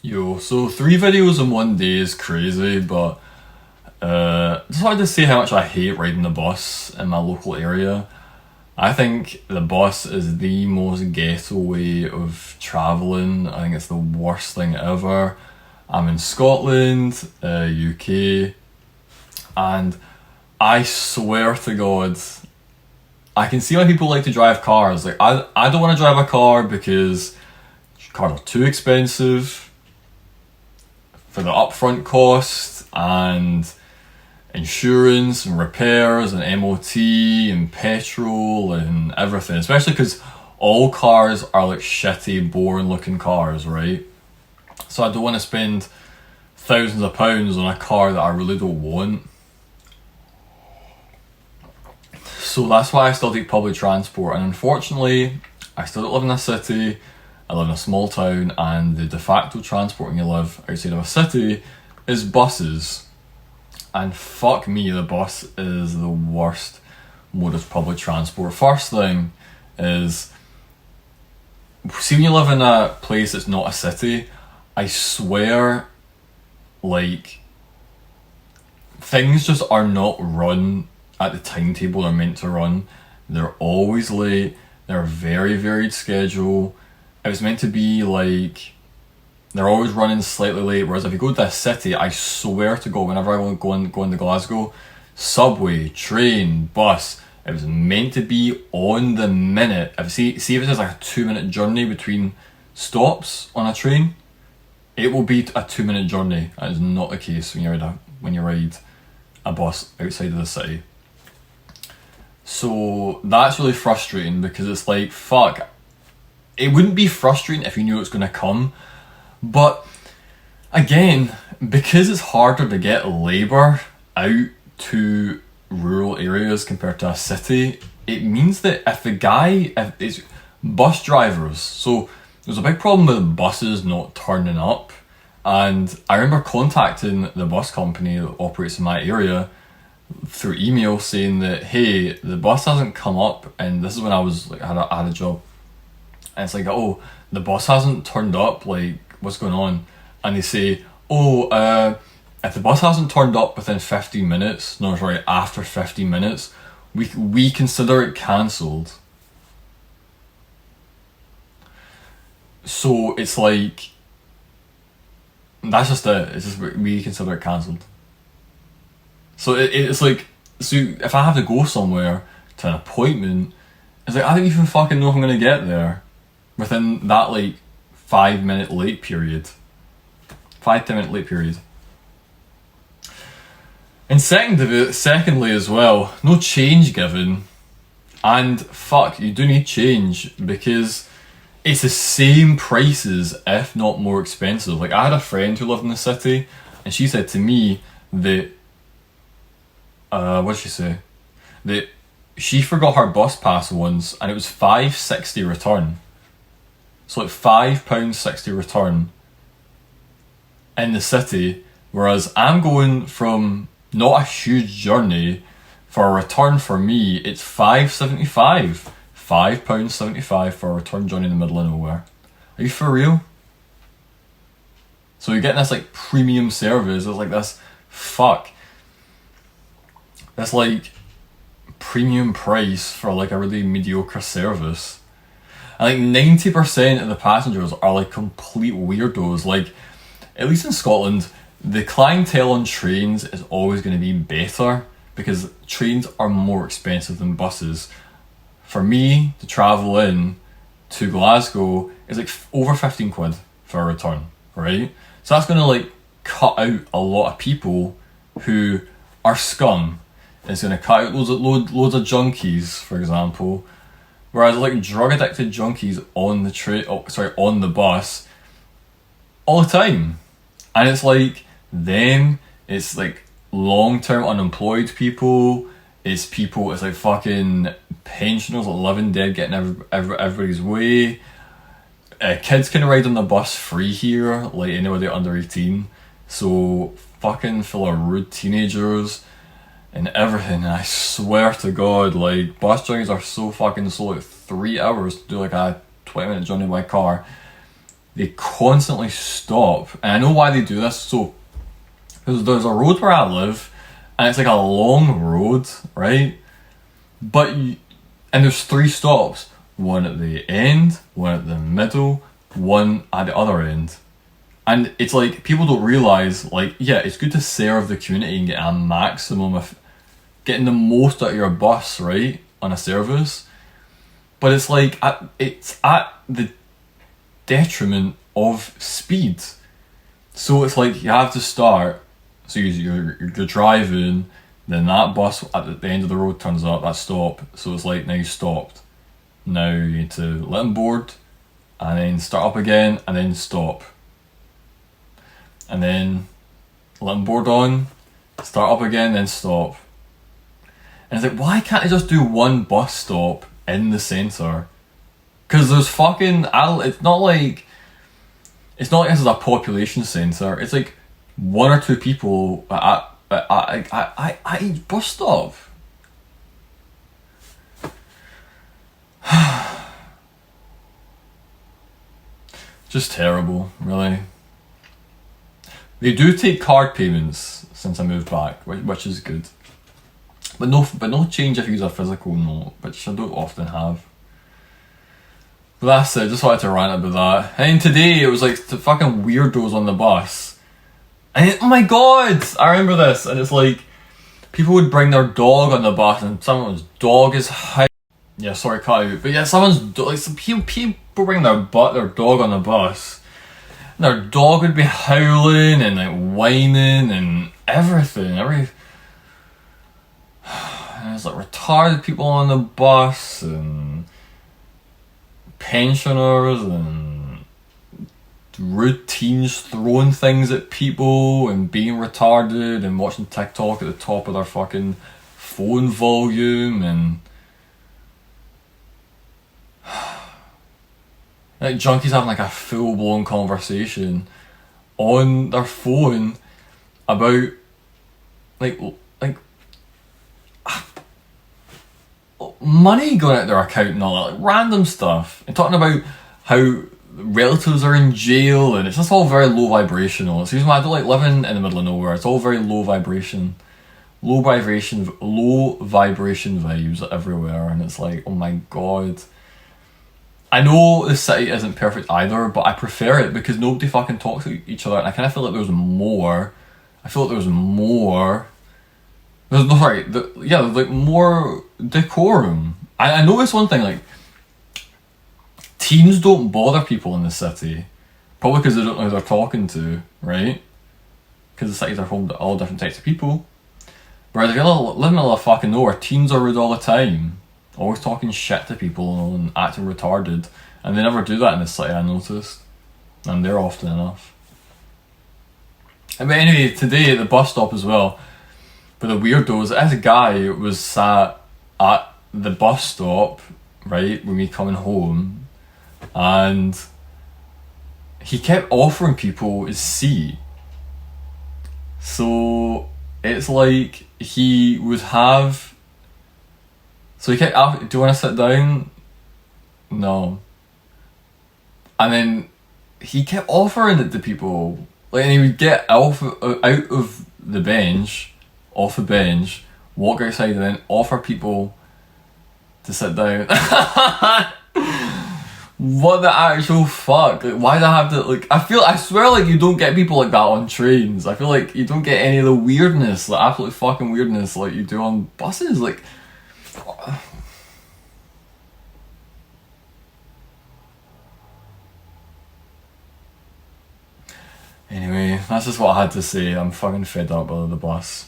Yo, so 3 videos in one day is crazy, but just wanted to say how much I hate riding the bus in my local area. I think the bus is the most ghetto way of travelling. I think it's the worst thing ever. I'm in Scotland, UK, and I swear to God, I can see why people like to drive cars. Like I don't want to drive a car because cars are too expensive for the upfront cost and insurance and repairs and MOT and petrol and everything, especially because all cars are like shitty, boring looking cars, right? So I don't want to spend thousands of pounds on a car that I really don't want. So that's why I still take public transport, and unfortunately I still don't live in a city. I live in a small town, and the de facto transport when you live outside of a city is buses. And fuck me, the bus is the worst mode of public transport. First thing is, see when you live in a place that's not a city, I swear, like, things just are not run at the timetable they're meant to run. They're always late, they're a very varied schedule. It was meant to be like they're always running slightly late. Whereas if you go to a city, I swear to God, whenever I go into Glasgow, subway, train, bus, it was meant to be on the minute. See if there's like a 2 minute journey between stops on a train, it will be a 2 minute journey. That is not the case when you ride a bus outside of the city. So that's really frustrating because it's like, fuck. It wouldn't be frustrating if you knew it was going to come, but again, because it's harder to get labour out to rural areas compared to a city, it means that if it's bus drivers, so there's a big problem with buses not turning up, and I remember contacting the bus company that operates in my area through email saying that, hey, the bus hasn't come up, and this is when I was like, I had a job. And it's like, oh, the bus hasn't turned up, like, what's going on? And they say, oh, if the bus hasn't turned up within 15 minutes, no, sorry, after 15 minutes, we consider it cancelled. So it's like, that's just it, it's just we consider it cancelled. So it's like, so if I have to go somewhere to an appointment, it's like, I don't even fucking know if I'm going to get there within that like 5 minute late period. 5-10 minute late period. And secondly as well, no change given. And fuck, you do need change because it's the same prices, if not more expensive. Like I had a friend who lived in the city and she said to me that, what did she say? That she forgot her bus pass once and it was £5.60 return. So like £5.60 return in the city, whereas I'm going from not a huge journey for a return for me, it's £5.75. £5.75 for a return journey in the middle of nowhere. Are you for real? So you're getting this like premium service, it's like this that's like premium price for like a really mediocre service. And like 90% of the passengers are like complete weirdos. Like, at least in Scotland, the clientele on trains is always going to be better because trains are more expensive than buses. For me to travel in to Glasgow is like over 15 quid for a return, right? So that's going to like cut out a lot of people who are scum. It's going to cut out loads of junkies, for example. Whereas like drug addicted junkies on the bus all the time. And it's like them, it's like long term unemployed people, it's like fucking pensioners like living dead getting everybody's way. Kids can ride on the bus free here, like anybody under 18. So fucking full of rude teenagers and everything. And I swear to God, like bus journeys are so fucking slow. Like 3 hours to do like a 20-minute journey by car. they constantly stop. And I know why they do this. So, because there's a road where I live, and it's like a long road, right? And there's 3 stops. One at the end, one at the middle, one at the other end. And it's like, people don't realise, like, yeah, it's good to serve the community and get a maximum of getting the most out of your bus, right, on a service. But it's like, it's at the detriment of speed. So it's like, you have to start, so you're driving, then that bus at the end of the road turns up, that stop, so it's like, now you stopped. Now you need to let them board, and then start up again, and then stop. And then let them board on, start up again, then stop. And it's like, why can't I just do one bus stop in the centre? Because there's fucking, it's not like this is a population centre. It's like 1 or 2 people at each bus stop. Just terrible, really. They do take card payments since I moved back, which is good. But no change if you use a physical note, which I don't often have. But that's it, just wanted to rant about that. And today it was like the fucking weirdos on the bus. And oh my god, I remember this, and it's like, people would bring their dog on the bus, and someone's dog is yeah, sorry, cut out. But yeah, some people bring their dog on the bus, and their dog would be howling and like whining and everything. And there's like retarded people on the bus and pensioners and rude teens throwing things at people and being retarded and watching TikTok at the top of their fucking phone volume and like junkies having like a full-blown conversation on their phone about like money going out their account and all that, like random stuff, and talking about how relatives are in jail, and it's just all very low vibrational. Excuse me, I don't like living in the middle of nowhere. It's all very low vibration vibes everywhere, and it's like, oh my god. I know the city isn't perfect either, but I prefer it because nobody fucking talks to each other, and I kind of feel like there's more. There's more decorum. I noticed one thing, like, teens don't bother people in the city, probably because they don't know who they're talking to, right? Because the cities are home to all different types of people. Whereas if you live in the middle of fucking nowhere, teens are rude all the time, always talking shit to people and acting retarded, and they never do that in the city, I noticed, and they're often enough. But anyway, today at the bus stop as well, with the weirdos, as a guy was sat at the bus stop, right, with me coming home, and he kept offering people his seat. So it's like he would have, so he kept asking, do you want to sit down? No. And then he kept offering it to people, like, and he would get out of the bench, off the bench, walk outside, and then offer people to sit down. What the actual fuck? Like, why do I have to, like, I swear, like, you don't get people like that on trains. I feel like you don't get any of the weirdness, like, absolute fucking weirdness like you do on buses, like. Anyway, that's just what I had to say. I'm fucking fed up with the bus.